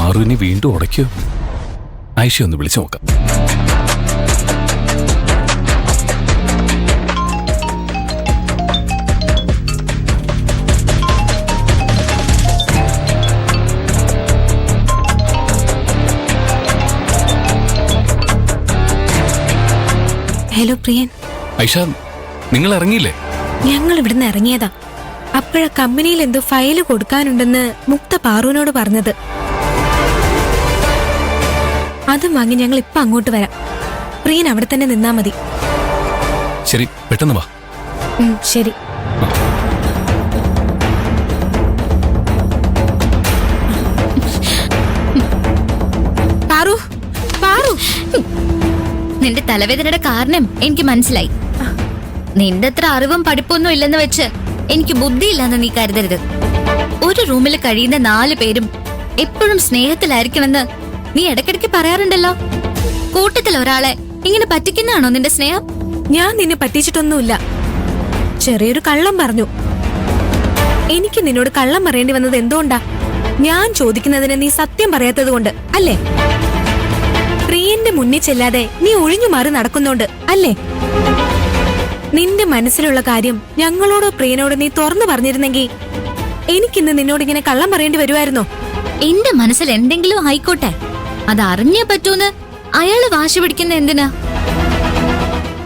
പാറുവിനെ വീണ്ടും ഉടയ്ക്കോ? ഐഷ ഒന്ന് വിളിച്ചു നോക്കാം. ഹലോ പ്രിയൻ. ഐഷ, നിങ്ങൾ ഇറങ്ങിയില്ലേ? ഞങ്ങൾ ഇവിടുന്ന് ഇറങ്ങിയതാ. അപ്പോഴ കമ്പനിയിൽ എന്തോ ഫയല് കൊടുക്കാനുണ്ടെന്ന് മുക്ത പാറുവിനോട് പറഞ്ഞത്. അതും വാങ്ങി ഞങ്ങൾ ഇപ്പൊ അങ്ങോട്ട് വരാം. പ്രിയൻ അവിടെ തന്നെ നിന്നാ മതി. ശരി, പെട്ടെന്ന് വാ. ശരി. പാറു, പാറു, നിന്റെ തലവേദനയുടെ കാരണം എനിക്ക് മനസ്സിലായി. നിന്റെ അത്ര അറിവും പഠിപ്പൊന്നും ഇല്ലെന്ന് വെച്ച് എനിക്ക് ബുദ്ധിയില്ലെന്ന് നീ കരുതരുത്. ഒരു റൂമിൽ കഴിയുന്ന 4 പേരും എപ്പോഴും സ്നേഹത്തിലായിരിക്കണമെന്ന് നീ ഇടയ്ക്കിടയ്ക്ക് പറയാറുണ്ടല്ലോ. കൂട്ടത്തിൽ ഒരാളെ ഇങ്ങനെ പറ്റിക്കുന്നതാണോ നിന്റെ സ്നേഹം? ഞാൻ നിന്നെ പറ്റിച്ചിട്ടൊന്നുമില്ല. ചെറിയൊരു കള്ളം പറഞ്ഞു. എനിക്ക് നിന്നോട് കള്ളം പറയേണ്ടി വന്നത് എന്തുകൊണ്ടാ? ഞാൻ ചോദിക്കുന്നതിന് നീ സത്യം പറയാത്തത് കൊണ്ട് അല്ലേ? പ്രിയന്റെ മുന്നിൽ ചെല്ലാതെ നീ ഒഴിഞ്ഞു മാറി നടക്കുന്നോണ്ട് അല്ലേ? നിന്റെ മനസ്സിലുള്ള കാര്യം ഞങ്ങളോടോ പ്രിയനോട് നീ തുറന്നു പറഞ്ഞിരുന്നെങ്കിൽ എനിക്കിന്ന് നിന്നോട് ഇങ്ങനെ കള്ളം പറയേണ്ടി വരുമായിരുന്നോ? എന്റെ മനസ്സിൽ എന്തെങ്കിലും ആയിക്കോട്ടെ, അത് അറിഞ്ഞേ പറ്റൂന്ന് അയാള് വാശി പിടിക്കുന്ന എന്തിനാ?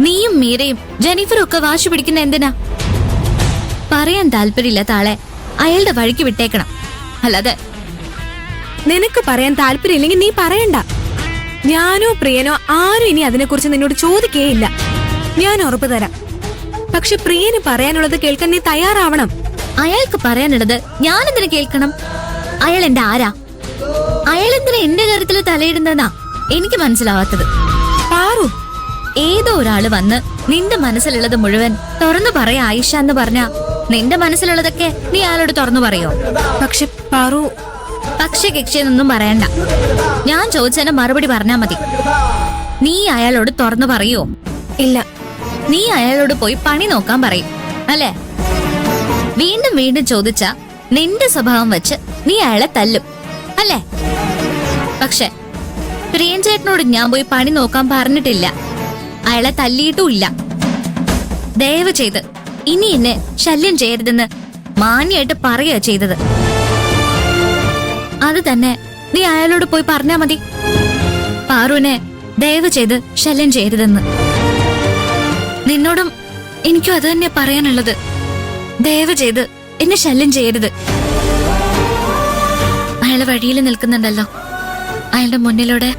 നീയും മീരയും ജെനിഫറും ഒക്കെ വാശി പിടിക്കുന്ന എന്തിനാ? പറയാൻ താല്പര്യമില്ലാത്ത ആളെ അയാളുടെ വഴിക്ക് വിട്ടേക്കണം. അല്ലാതെ നിനക്ക് പറയാൻ താല്പര്യമില്ലെങ്കിൽ നീ പറയണ്ട. ഞാനോ പ്രിയനോ ആരും ഇനി അതിനെക്കുറിച്ച് നിന്നോട് ചോദിക്കേയില്ല. ഞാൻ ഉറപ്പ് തരാം. പക്ഷെ പ്രിയന് പറയാനുള്ളത് കേൾക്കാൻ നീ തയ്യാറാവണം. അയാൾക്ക് പറയാനുള്ളത് ഞാനെന്തിനു കേൾക്കണം? അയാൾ എന്റെ ആരാ? അയാൾ എന്തിനാ എന്റെ കാര്യത്തിൽ തലയിടുന്നതാ എനിക്ക് മനസ്സിലാവാത്തത്. പാറു, ഏതോ ഒരാള് വന്ന് നിന്റെ മനസ്സിലുള്ളത് മുഴുവൻ തുറന്നു പറയാ ആയിഷ എന്ന് പറഞ്ഞാ നിന്റെ മനസ്സിലുള്ളതൊക്കെ നീ അയാളോട് തുറന്നു പറയോ? പക്ഷെ പാറു, പക്ഷെ കക്ഷിയെന്നൊന്നും പറയണ്ട. ഞാൻ ചോദിച്ചതിന് മറുപടി പറഞ്ഞാ മതി. നീ അയാളോട് തുറന്നു പറയോ? ഇല്ല. നീ അയാളോട് പോയി പണി നോക്കാൻ പറയും അല്ലേ? വീണ്ടും വീണ്ടും ചോദിച്ചാ നിന്റെ സ്വഭാവം വെച്ച് നീ അയാളെ തല്ലും അല്ലേ? പക്ഷെ പ്രിയൻ ചേട്ടനോട് ഞാൻ പോയി പണി നോക്കാൻ പറഞ്ഞിട്ടില്ല, അയാളെ തല്ലിയിട്ടുമില്ല. ദയവ് ചെയ്ത് ഇനി എന്നെ ശല്യം ചെയ്യരുതെന്ന് മാന്യായിട്ട് പറയുക ചെയ്തത്. അത് തന്നെ നീ അയാളോട് പോയി പറഞ്ഞാ മതി. പാറുവിനെ ദയവ് ചെയ്ത് ശല്യം ചെയ്യരുതെന്ന്. നിന്നോടും എനിക്കും അത് തന്നെ പറയാനുള്ളത്. ദയവ് ചെയ്ത് എന്നെ ശല്യം ചെയ്യരുത്. അയാളെ വഴിയിൽ നിൽക്കുന്നുണ്ടല്ലോ, അയാളുടെ മുന്നിലൂടെ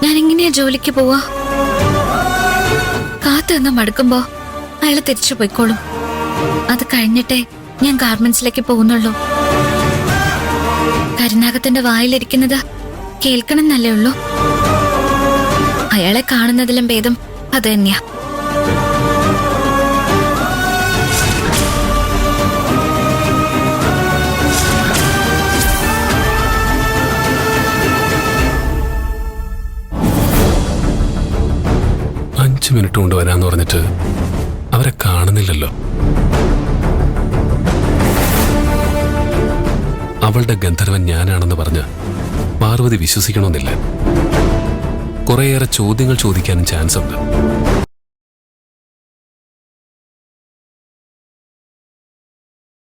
ഞാൻ എങ്ങനെയാ ജോലിക്ക് പോവാ? കാത്തു നിന്ന് മടുക്കുമ്പോ അയാൾ തിരിച്ചു പോയിക്കോളും. അത് കഴിഞ്ഞിട്ടേ ഞാൻ ഗാർമെന്റ്സിലേക്ക് പോകുന്നുള്ളൂ. കരുനാഗത്തിന്റെ വായിലിരിക്കുന്നത് കേൾക്കണം എന്നല്ലേ ഉള്ളൂ. അയാളെ കാണുന്നതിലും ഭേദം അത് തന്നെയാ. മിനിറ്റ് കൊണ്ട് വരാന്ന് പറഞ്ഞിട്ട് അവരെ കാണുന്നില്ലല്ലോ. അവളുടെ ഗന്ധർവൻ ഞാനാണെന്ന് പറഞ്ഞ് പാർവതി വിശ്വസിക്കണമെന്നില്ല. കുറേയേറെ ചോദ്യങ്ങൾ ചോദിക്കാനും ചാൻസ് ഉണ്ട്.